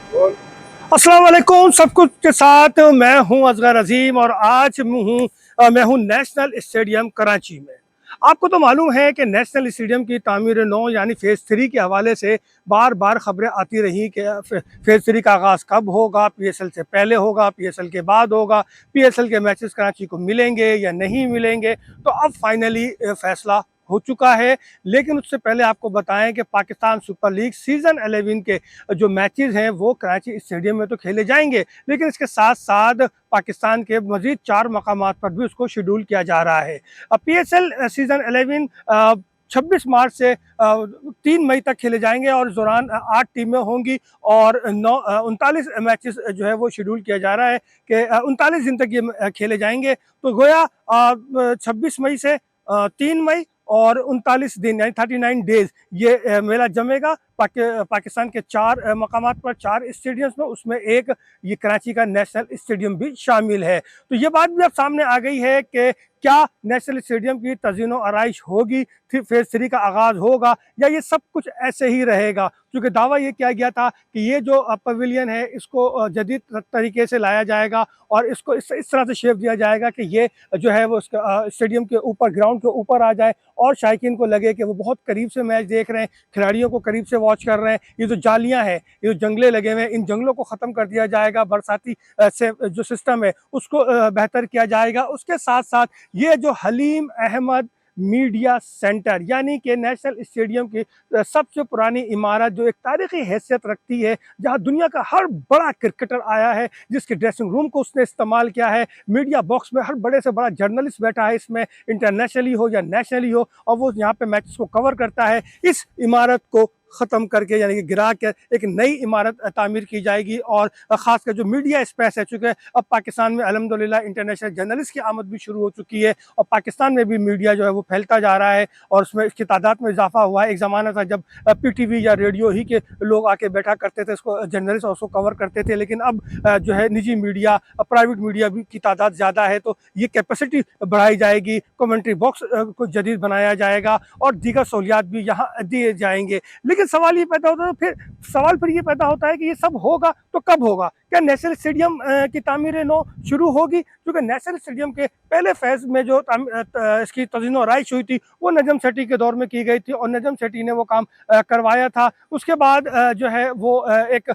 अस्सलाम वालेकुम। सब कुछ के साथ मैं हूं असगर अजीम और आज मैं हूं नेशनल स्टेडियम कराची में। आपको तो मालूम है कि नेशनल स्टेडियम की तामीर नौ यानी फेज़ 3 के हवाले से बार बार खबरें आती रही कि फेज़ 3 का आगाज़ कब होगा, पीएसएल से पहले होगा, पीएसएल के बाद होगा, पीएसएल के मैचेस कराची को मिलेंगे या नहीं मिलेंगे। तो अब फाइनली फैसला हो चुका है। लेकिन उससे पहले आपको बताएं कि पाकिस्तान सुपर लीग सीज़न 11 के जो मैचेस हैं वो कराची स्टेडियम में तो खेले जाएंगे, लेकिन इसके साथ साथ पाकिस्तान के मजीद 4 मकामात पर भी उसको शेड्यूल किया जा रहा है। अब पीएसएल सीज़न 11 26 मार्च से 3 मई तक खेले जाएंगे और इस दौरान 8 टीमें होंगी और 39 मैचेस जो है वो शेड्यूल किया जा रहा है कि 39 दिन तक ये खेले जाएंगे। तो गोया 26 मई से 3 मई और 39 दिन यानी 39 डेज ये मेला जमेगा पाकिस्तान के 4 मकामात पर, 4 स्टेडियम्स में, उसमें एक ये कराची का नेशनल स्टेडियम भी शामिल है। तो ये बात भी अब सामने आ गई है कि क्या नेशनल स्टेडियम की तज़ीनो आराइश होगी, फेज़ 3 का आगाज़ होगा या ये सब कुछ ऐसे ही रहेगा। क्योंकि दावा ये किया गया था कि ये जो पवेलियन है इसको जदीद तरीके से लाया जाएगा और इसको इस तरह से शेप दिया जाएगा कि ये जो है वो उसका स्टेडियम के ऊपर, ग्राउंड के ऊपर आ जाए और शायकीन को लगे कि वो बहुत करीब से मैच देख रहे हैं, खिलाड़ियों को करीब से वॉच कर रहे हैं। ये जो जालियां हैं, ये जो जंगले लगे हुए हैं, इन जंगलों को ख़त्म कर दिया जाएगा, बरसाती से जो सिस्टम है उसको बेहतर किया जाएगा। उसके साथ साथ ये जो हलीम अहमद मीडिया सेंटर यानी कि नेशनल स्टेडियम की सबसे पुरानी इमारत जो एक तारीखी हैसियत रखती है, जहां दुनिया का हर बड़ा क्रिकेटर आया है, जिसके ड्रेसिंग रूम को उसने इस्तेमाल किया है, मीडिया बॉक्स में हर बड़े से बड़ा जर्नलिस्ट बैठा है इसमें, इंटरनेशनली हो या नेशनली हो, और वो यहाँ पे मैचेस को कवर करता है। इस इमारत को ख़त्म करके यानी कि गिरा के एक नई इमारत तामीर की जाएगी और ख़ासकर जो मीडिया स्पेस है, चूँकि अब पाकिस्तान में अल्हम्दुलिल्लाह इंटरनेशनल जर्नलिस्ट की आमद भी शुरू हो चुकी है और पाकिस्तान में भी मीडिया जो है वो फैलता जा रहा है और उसमें इसकी तादाद में इजाफा हुआ है। एक ज़माना था जब पीटीवी या रेडियो ही के लोग आके बैठा करते थे, इसको जर्नलिस्ट और उसको कवर करते थे, लेकिन अब जो है निजी मीडिया, प्राइवेट मीडिया भी की तादाद ज़्यादा है, तो ये कैपेसिटी बढ़ाई जाएगी, कमेंट्री बॉक्स को जदीद बनाया जाएगा और दीगर सहूलियात भी यहाँ दिए जाएंगे। लेकिन सवाल ये पैदा होता है, फिर ये पैदा होता है कि ये सब होगा तो कब होगा? क्या नेशनल स्टेडियम की तामीर नौ शुरू होगी? क्योंकि नेशनल स्टेडियम के पहले फेज में जो इसकी तज़ीनो आराइश हुई थी वो नजम सेठी के दौर में की गई थी और नजम सेठी ने वो काम करवाया था। उसके बाद जो है वो एक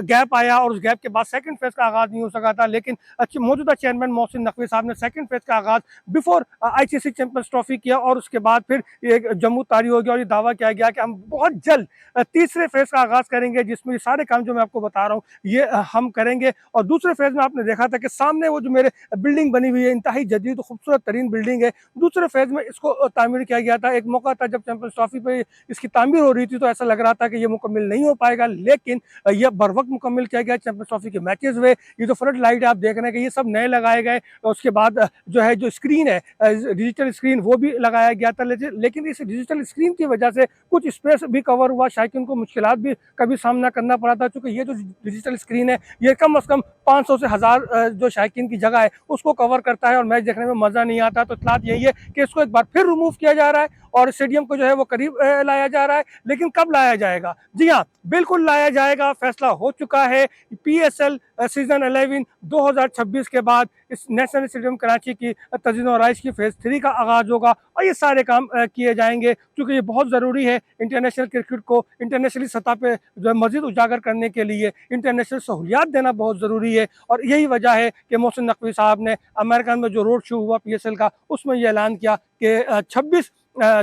गैप आया और उस गैप के बाद सेकंड फेज का आगाज़ नहीं हो सका था, लेकिन मौजूदा चेयरमैन मोहसिन नकवी साहब ने सेकंड फेज का आगाज़ बिफोर आईसीसी चैंपियंस ट्रॉफी किया और उसके बाद फिर ये जम्मू तारी हो गया और ये दावा किया गया कि हम बहुत जल्द तीसरे फेज का आगाज़ करेंगे, जिसमें ये सारे काम जो मैं आपको बता रहा हूँ ये हम करेंगे। और दूसरे फेज में आपने देखा था कि सामने वो जो मेरे बिल्डिंग बनी हुई है, इंतहाई जदीद खूबसूरत तरीन बिल्डिंग है, दूसरे फेज में इसको तामीर किया गया था। एक मौका था जब चैंपियंस ट्रॉफी पे इसकी तामीर हो रही थी तो ऐसा लग रहा था कि ये मुकम्मल नहीं हो पाएगा, लेकिन यह बर वक्त मुकम्मल किया गया। चैंपियंस ट्रॉफी के मैचेस हुए, ये जो फ्लड लाइट आप देख रहे हैं कि ये सब नए लगाए गए और उसके बाद जो है जो स्क्रीन है, डिजिटल स्क्रीन, वो भी लगाया गया था। लेकिन इस डिजिटल स्क्रीन की वजह से कुछ स्पेस भी कवर हुआ, शायकीन को मुश्किलात भी कभी सामना करना पड़ा था, क्योंकि ये जो डिजिटल स्क्रीन है ये कम से कम 500 से 1000 जो शायकीन की जगह है उसको कवर करता है और मैच देखने में मज़ा नहीं आता। तो इत्तलात यही है कि इसको एक बार फिर रिमूव किया जा रहा है और स्टेडियम को जो है वो करीब लाया जा रहा है, लेकिन कब लाया जाएगा? जी हाँ, बिल्कुल लाया जाएगा, फैसला हो चुका है। पीएसएल सीजन 11 2026 के बाद इस नेशनल स्टेडियम कराची की तज़ीनो आराइश की फेज़ 3 का आगाज़ होगा और ये सारे काम किए जाएंगे, क्योंकि ये बहुत ज़रूरी है इंटरनेशनल क्रिकेट को इंटरनेशनल सतह पे जो है मज़ीद उजागर करने के लिए। इंटरनेशनल सहूलियात देना बहुत ज़रूरी है और यही वजह है कि मोहसिन नकवी साहब ने अमेरिका में जो रोड शो हुआ पीएसएल का, उसमें ये ऐलान किया कि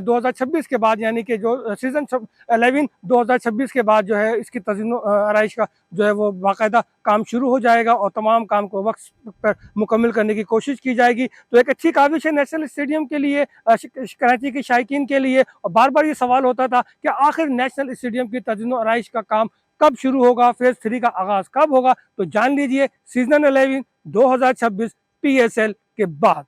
2026 के बाद, यानी कि जो सीज़न 11 2026 के बाद जो है इसकी तज़ीनो आराइश का जो है वो बाकायदा काम शुरू हो जाएगा और तमाम काम को वक्त पर मुकम्मल करने की कोशिश की जाएगी। तो एक अच्छी काविश है नेशनल स्टेडियम के लिए, कराची के शायकीन के लिए। और बार बार ये सवाल होता था कि आखिर नेशनल स्टेडियम की तज़ीनो आराइश का काम कब शुरू होगा, फेज़ 3 का आगाज़ कब होगा? तो जान लीजिए, सीज़न 11 2026 पीएसएल के बाद।